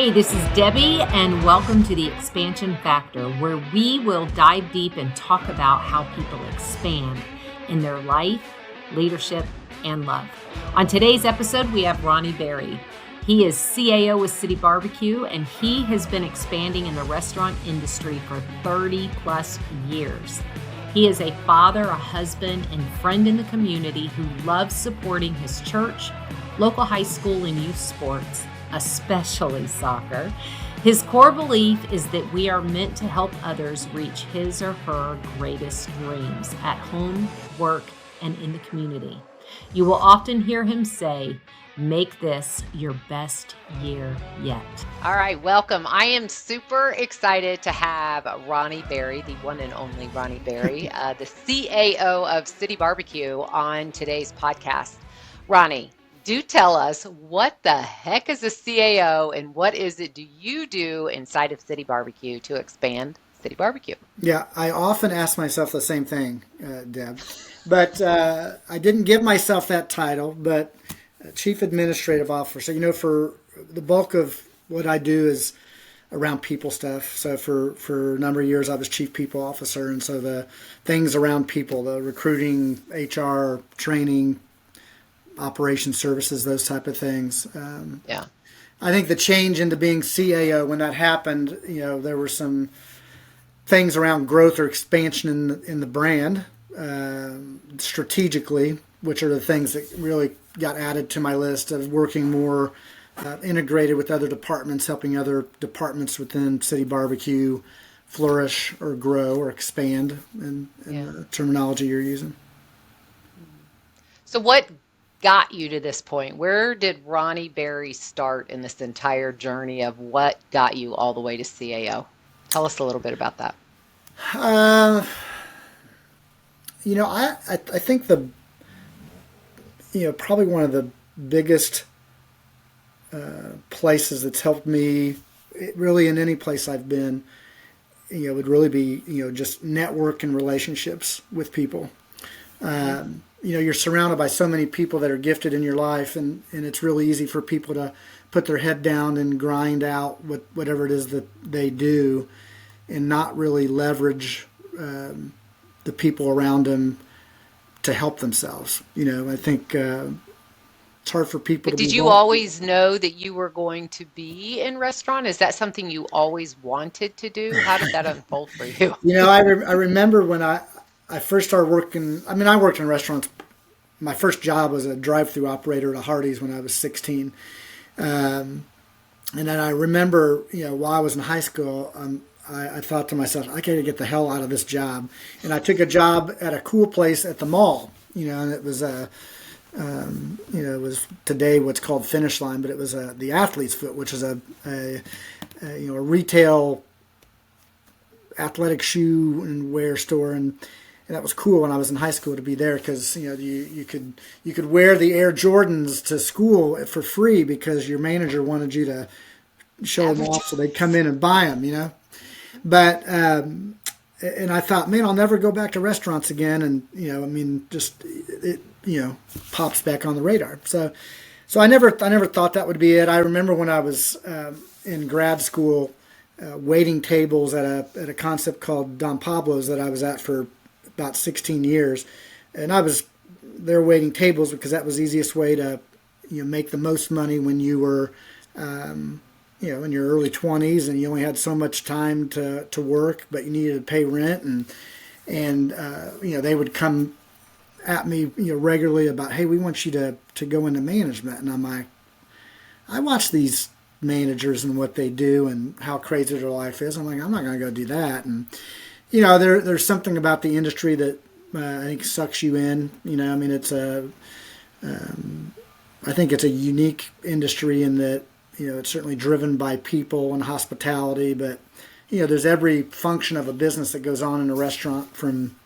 Hey, this is Debbie, and welcome to the Expansion Factor, where we will dive deep and talk about how people expand in their life, leadership, and love. On today's episode, we have Ronnie Berry. He is CAO with City Barbecue, and he has been expanding in the restaurant industry for 30 plus years. He is a father, a husband, and friend in the community who loves supporting his church, local high school, and youth sports, especially soccer. His core belief is that we are meant to help others reach his or her greatest dreams at home, work, and in the community. You will often hear him say, "Make this your best year yet." All right, welcome. I am super excited to have Ronnie Berry, the one and only Ronnie Berry, the CAO of City Barbecue, on today's podcast. Ronnie, do tell us, what the heck is a CAO and what is it do you do inside of City Barbecue to expand City Barbecue? Yeah, I often ask myself the same thing, Deb. But I didn't give myself that title, but Chief Administrative Officer. You know, for the bulk of what I do is around people stuff. So for a number of years, I was Chief People Officer. And so the things around people, the recruiting, HR, training, operation services, those type of things. Yeah. I think the change into being CAO, when that happened, you know, there were some things around growth or expansion in the brand, strategically, which are the things that really got added to my list of working more integrated with other departments, helping other departments within City Barbecue flourish or grow or expand in the terminology you're using. So what got you to this point? Where did Ronnie Berry start in this entire journey of what got you all the way to CAO? Tell us a little bit about that. You know, I think probably one of the biggest places that's helped me, really in any place I've been, would really be, just network and relationships with people. You're surrounded by so many people that are gifted in your life, and it's really easy for people to put their head down and grind out whatever it is that they do and not really leverage the people around them to help themselves. I think it's hard for people to be. Did you always know that you were going to be in restaurant? Is that something you always wanted to do? How did that unfold for you? I remember when I first started working. I mean, I worked in restaurants. My first job was a drive-thru operator at a Hardee's when I was 16. And then I remember, while I was in high school, I thought to myself, I got to get the hell out of this job. And I took a job at a cool place at the mall, and it was it was today what's called Finish Line, but it was the Athlete's Foot, which is a retail athletic shoe and wear store. And that was cool when I was in high school to be there, because you could wear the Air Jordans to school for free because your manager wanted you to show them off, so they'd come in and buy them. But and I thought, man, I'll never go back to restaurants again. And it pops back on the radar. So I never thought that would be it. I remember when I was in grad school, waiting tables at a concept called Don Pablo's that I was at for about 16 years, and I was there waiting tables because that was the easiest way to make the most money when you were in your early 20s and you only had so much time to work, but you needed to pay rent, and they would come at me regularly about, hey, we want you to go into management. And I'm like, I watch these managers and what they do and how crazy their life is. I'm like, I'm not going to go do that. And there's something about the industry that I think sucks you in. It's I think it's a unique industry in that it's certainly driven by people and hospitality, but there's every function of a business that goes on in a restaurant, from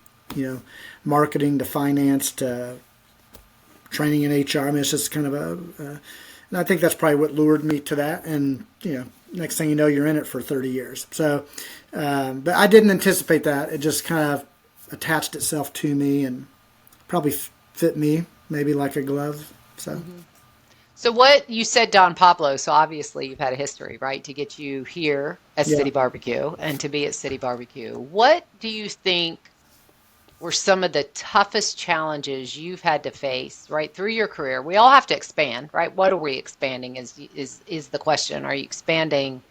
marketing to finance to training in HR. I mean, it's just kind of and I think that's probably what lured me to that. And next thing you know, you're in it for 30 years. So, but I didn't anticipate that. It just kind of attached itself to me and probably fit me maybe like a glove. So. So what you said, Don Pablo, so obviously you've had a history, right, to get you here at Yeah. City Barbecue and to be at City Barbecue. What do you think were some of the toughest challenges you've had to face, right, through your career? We all have to expand, right? What are we expanding is the question. Are you expanding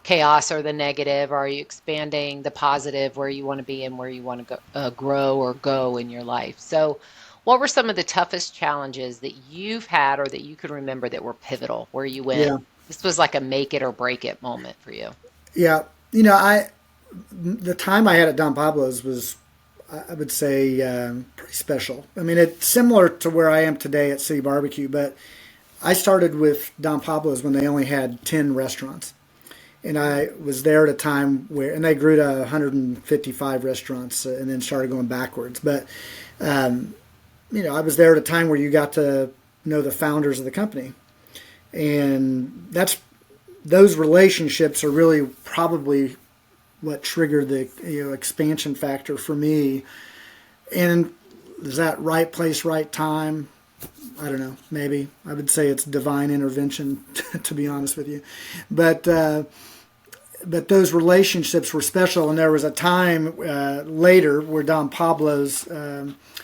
chaos or the negative? Or are you expanding the positive where you want to be and where you want to go, grow or go in your life? So, what were some of the toughest challenges that you've had or that you can remember that were pivotal, where you went, Yeah. this was like a make it or break it moment for you? Yeah. I the time I had at Don Pablo's was, I would say, pretty special. I mean, it's similar to where I am today at City Barbecue, but I started with Don Pablo's when they only had 10 restaurants. And I was there at a time where, and they grew to 155 restaurants, and then started going backwards. But, I was there at a time where you got to know the founders of the company. And those relationships are really probably what triggered the expansion factor for me. And is that right place, right time? I don't know. Maybe I would say it's divine intervention, to be honest with you. But those relationships were special, and there was a time later where Don Pablo's.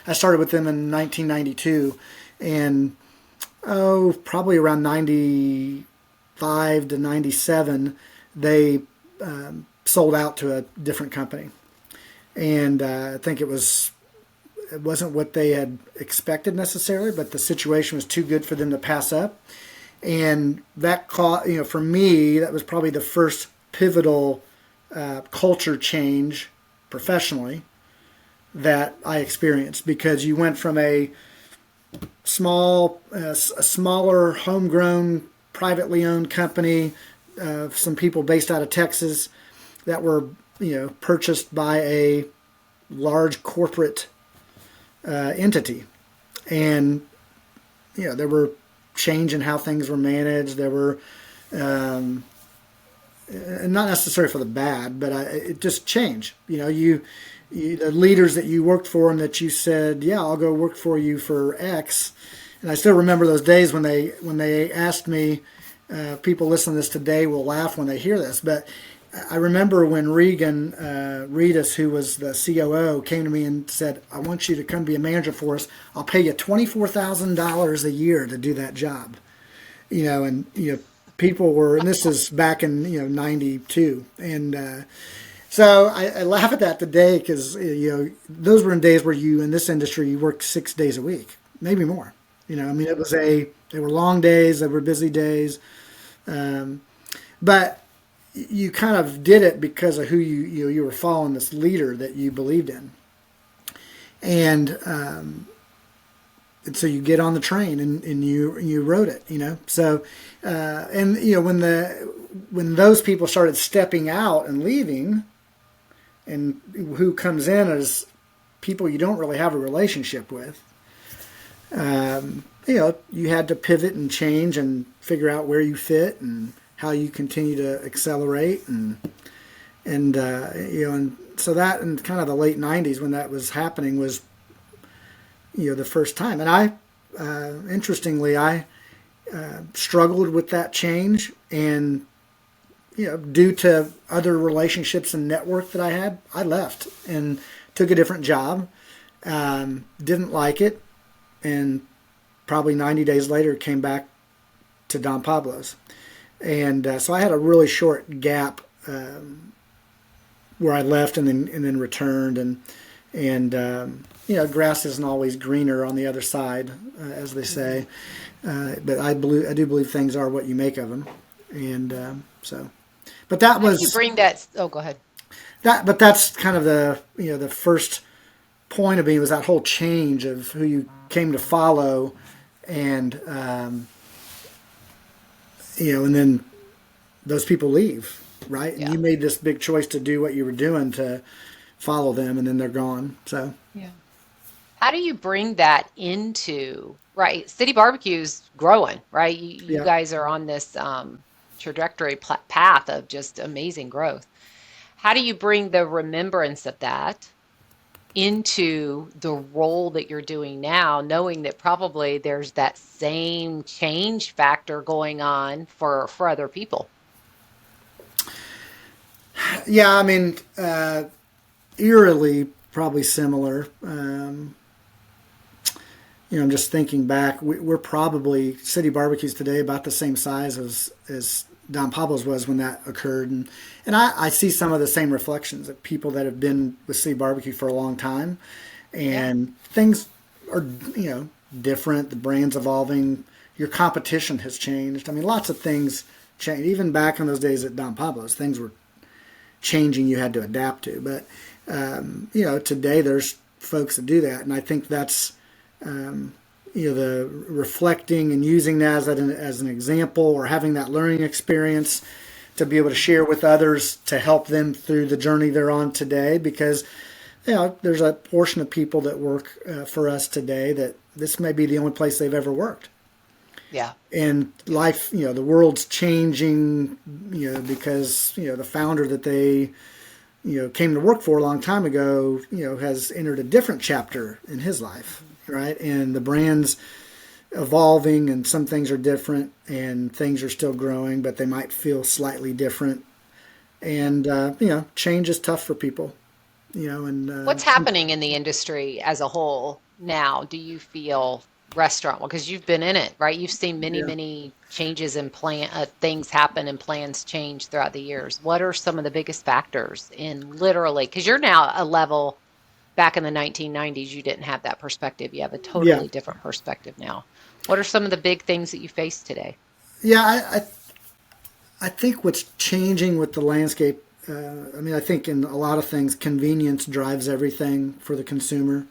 I started with them in 1992, and probably around 95 to 97, they sold out to a different company, and I think it wasn't what they had expected necessarily, but the situation was too good for them to pass up, and that for me, that was probably the first pivotal culture change professionally that I experienced, because you went from a smaller, homegrown, privately owned company, some people based out of Texas that were, purchased by a large corporate entity, and there were change in how things were managed. There were, and not necessarily for the bad, but it just changed. The leaders that you worked for and that you said, yeah, I'll go work for you for X. And I still remember those days when they asked me. People listening to this today will laugh when they hear this, but I remember when Regan Reedus, who was the COO, came to me and said, I want you to come be a manager for us. I'll pay you $24,000 a year to do that job. People were, and this is back in, 92. And so I laugh at that today because, those were in days where in this industry, you worked 6 days a week, maybe more. They were long days, they were busy days. But you kind of did it because of who you were following, this leader that you believed in, and so you get on the train and you rode it, So when those people started stepping out and leaving, and who comes in as people you don't really have a relationship with, you had to pivot and change and figure out where you fit and how you continue to accelerate, and so that in kind of the late 90s when that was happening was the first time. And I interestingly I struggled with that change, and due to other relationships and network that I had, I left and took a different job. Didn't like it, and probably 90 days later came back to Don Pablo's. And so I had a really short gap where I left and then returned, and grass isn't always greener on the other side, as they say. But I do believe things are what you make of them, and so. But that How do you was bring that? Oh, go ahead. that. But that's kind of the first point of me, was that whole change of who you came to follow, and and then those people leave, right? And Yeah. you made this big choice to do what you were doing to follow them, and then they're gone. So Yeah. How do you bring that into, right? City Barbecue's growing, right? You yeah, guys are on this trajectory path of just amazing growth. How do you bring the remembrance of that into the role that you're doing now, knowing that probably there's that same change factor going on for other people? Yeah, I mean, eerily probably similar. I'm just thinking back. We're probably City Barbecues today about the same size as Don Pablo's was when that occurred, and I see some of the same reflections of people that have been with City Barbecue for a long time, Yeah. and things are different. The brand's evolving. Your competition has changed. I mean, lots of things changed. Even back in those days at Don Pablo's, things were changing. You had to adapt to, but today there's folks that do that, and I think that's the reflecting and using that as an example, or having that learning experience to be able to share with others to help them through the journey they're on today. Because there's a portion of people that work for us today that this may be the only place they've ever worked. Yeah. And life, the world's changing, because the founder that they came to work for a long time ago, has entered a different chapter in his life, right? And the brand's evolving, and some things are different, and things are still growing, but they might feel slightly different. And change is tough for people, and What's happening in the industry as a whole now? Do you feel restaurant? Well, because you've been in it, right? You've seen many, yeah. many changes and things happen and plans change throughout the years. What are some of the biggest factors in literally? Because you're now a level back in the 1990s, you didn't have that perspective. You have a Yeah, totally different perspective now. What are some of the big things that you face today? yeah. I think what's changing with the landscape. I think in a lot of things, convenience drives everything for the consumer.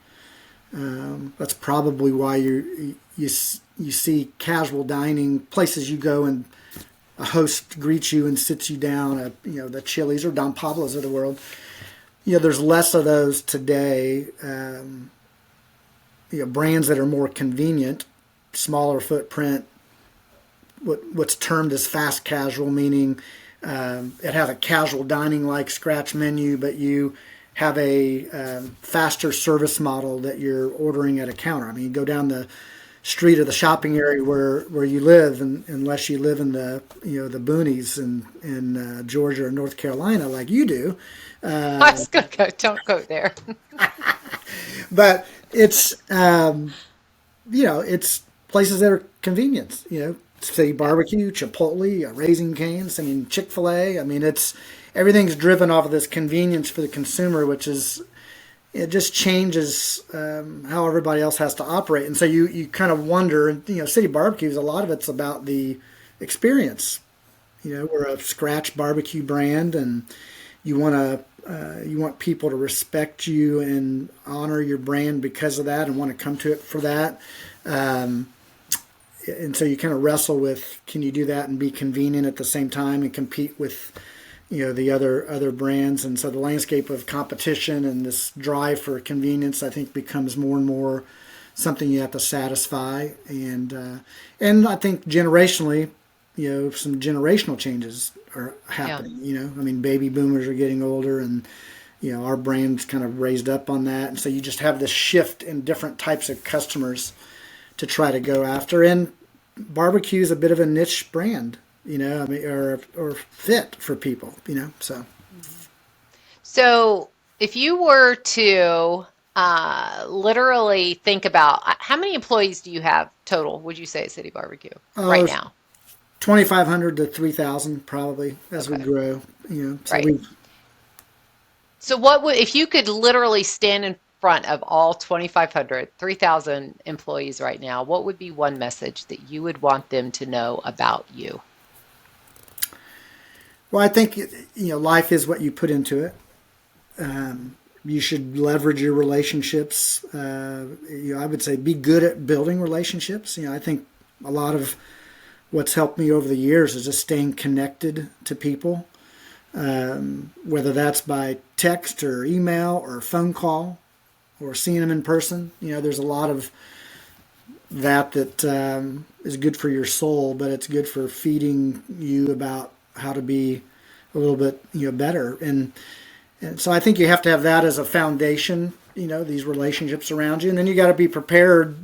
That's probably why you see casual dining places you go, and a host greets you and sits you down at the Chili's or Don Pablo's of the world. There's less of those today. Brands that are more convenient, smaller footprint, what's termed as fast casual, meaning it has a casual dining like scratch menu, but you have a faster service model that you're ordering at a counter. I mean, you go down the street of the shopping area where you live, and unless you live in the boonies in Georgia or North Carolina like you do, I was gonna go. Don't go there. but it's places that are convenience. City Barbecue, Chipotle, Raising Cane's. I mean, Chick-fil-A. I mean, everything's driven off of this convenience for the consumer, which is it just changes how everybody else has to operate. And so you kind of wonder. City Barbecues, a lot of it's about the experience. We're a scratch barbecue brand, and you want people to respect you and honor your brand because of that, and want to come to it for that. And so you kind of wrestle with, can you do that and be convenient at the same time and compete with the other brands. And so the landscape of competition and this drive for convenience, I think, becomes more and more something you have to satisfy. And I think generationally, some generational changes are Yeah. happening. I mean, baby boomers are getting older, and our brand's kind of raised up on that. And so you just have this shift in different types of customers to try to go after. And barbecue is a bit of a niche brand, or fit for people, so. So, if you were to literally think about how many employees do you have total, would you say, at City Barbecue right Oh, now? 2,500 to 3,000 probably as we Okay, grow, so right. So, what would, if you could literally stand in front of all 2,500, 3,000 employees right now, what would be one message that you would want them to know about you? well, I think, life is what you put into it. You should leverage your relationships. I would say be good at building relationships. I think a lot of what's helped me over the years is just staying connected to people, whether that's by text or email or phone call or seeing them in person. There's a lot of that is good for your soul, but it's good for feeding you about how to be a little bit better. And so I think you have to have that as a foundation. these relationships around you, and then you got to be prepared.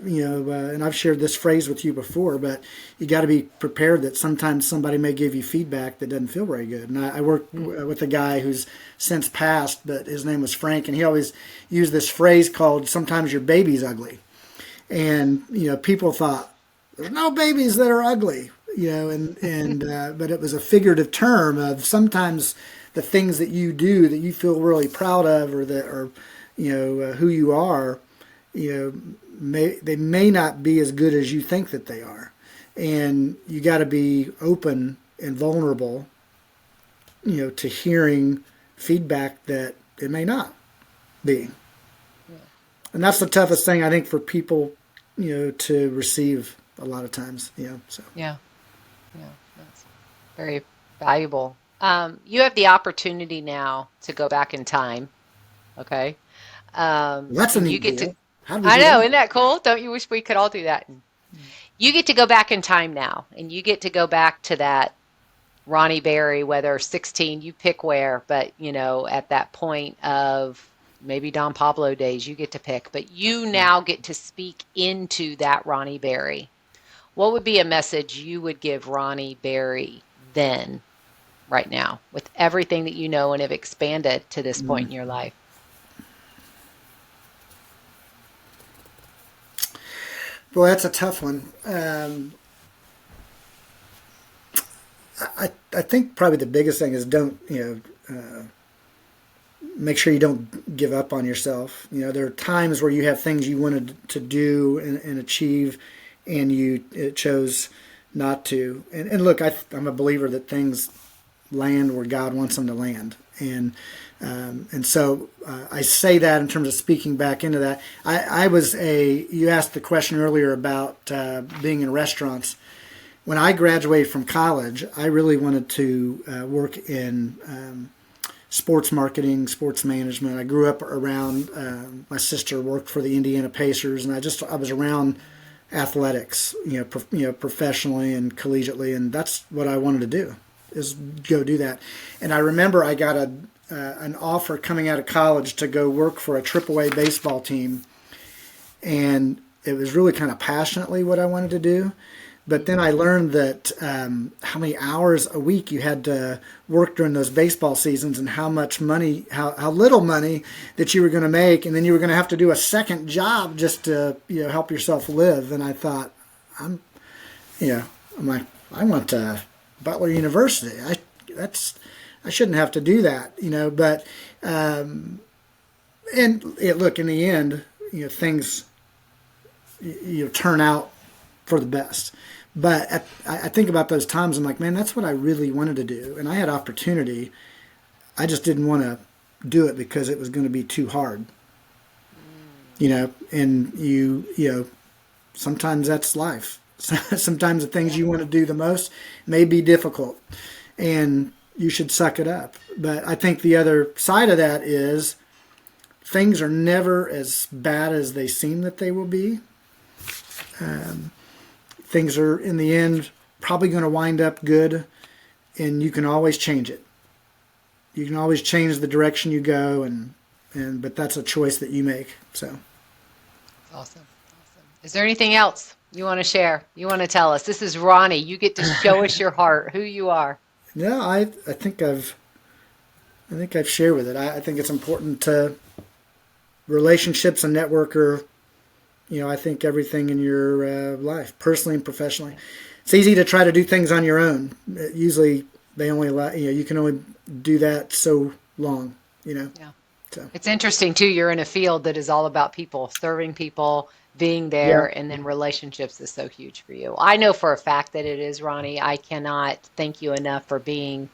And I've shared this phrase with you before, but you got to be prepared that sometimes somebody may give you feedback that doesn't feel very good. And I worked with a guy who's since passed, but his name was Frank, and he always used this phrase called "sometimes your baby's ugly," and people thought there's no babies that are ugly, but it was a figurative term of sometimes the things that you do that you feel really proud of, or that are who you are, they may not be as good as you think that they are, and you got to be open and vulnerable, to hearing feedback that it may not be. Yeah. And that's the toughest thing, I think, for people, to receive a lot of times. So yeah, that's very valuable. You have the opportunity now to go back in time. Okay, that's a neat deal. I know, isn't that cool? Don't you wish we could all do that? You get to go back in time now, and you get to go back to that Ronnie Berry, whether 16, you pick where, but, at that point of maybe Don Pablo days, you get to pick. But you now get to speak into that Ronnie Berry. What would be a message you would give Ronnie Berry then, right now, with everything that you know and have expanded to this point in your life? Boy, that's a tough one. I think probably the biggest thing is make sure you don't give up on yourself. There are times where you have things you wanted to do and achieve, and you chose not to. And look, I'm a believer that things land where God wants them to land. And so I say that in terms of speaking back into that. You asked the question earlier about being in restaurants. When I graduated from college, I really wanted to work in sports marketing, sports management. I grew up around, my sister worked for the Indiana Pacers, and I was around athletics, professionally and collegiately, and that's what I wanted to do, is go do that. And I remember I got an offer coming out of college to go work for a AAA baseball team, and it was really kind of passionately what I wanted to do. But then I learned that how many hours a week you had to work during those baseball seasons, and how much money, how little money that you were going to make, and then you were going to have to do a second job just to help yourself live. And I thought, I'm like, I went to Butler University. I shouldn't have to do that, But look, in the end, things turn out for the best. But I think about those times, I'm like, man, that's what I really wanted to do. And I had opportunity. I just didn't want to do it because it was going to be too hard. And sometimes that's life. Sometimes the things you want to do the most may be difficult, and you should suck it up. But I think the other side of that is things are never as bad as they seem that they will be. Things are, in the end, probably going to wind up good, and you can always change it. You can always change the direction you go, but that's a choice that you make. So, awesome. Is there anything else you want to share? You want to tell us? This is Ronnie. You get to show us your heart, who you are. No, I think I've shared with it. I think it's important to relationships and network are. I think everything in your life, personally and professionally. It's easy to try to do things on your own. Usually, they only allow, you can only do that so long. Yeah. So it's interesting too. You're in a field that is all about people, serving people, being there, and then relationships is so huge for you. I know for a fact that it is, Ronnie. I cannot thank you enough for being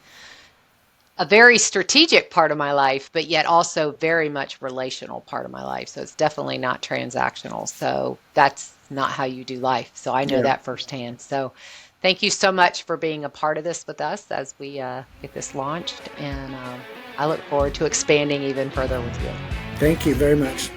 a very strategic part of my life, but yet also very much relational part of my life. So it's definitely not transactional. So that's not how you do life. So I know that firsthand. So thank you so much for being a part of this with us as we get this launched. And I look forward to expanding even further with you. Thank you very much.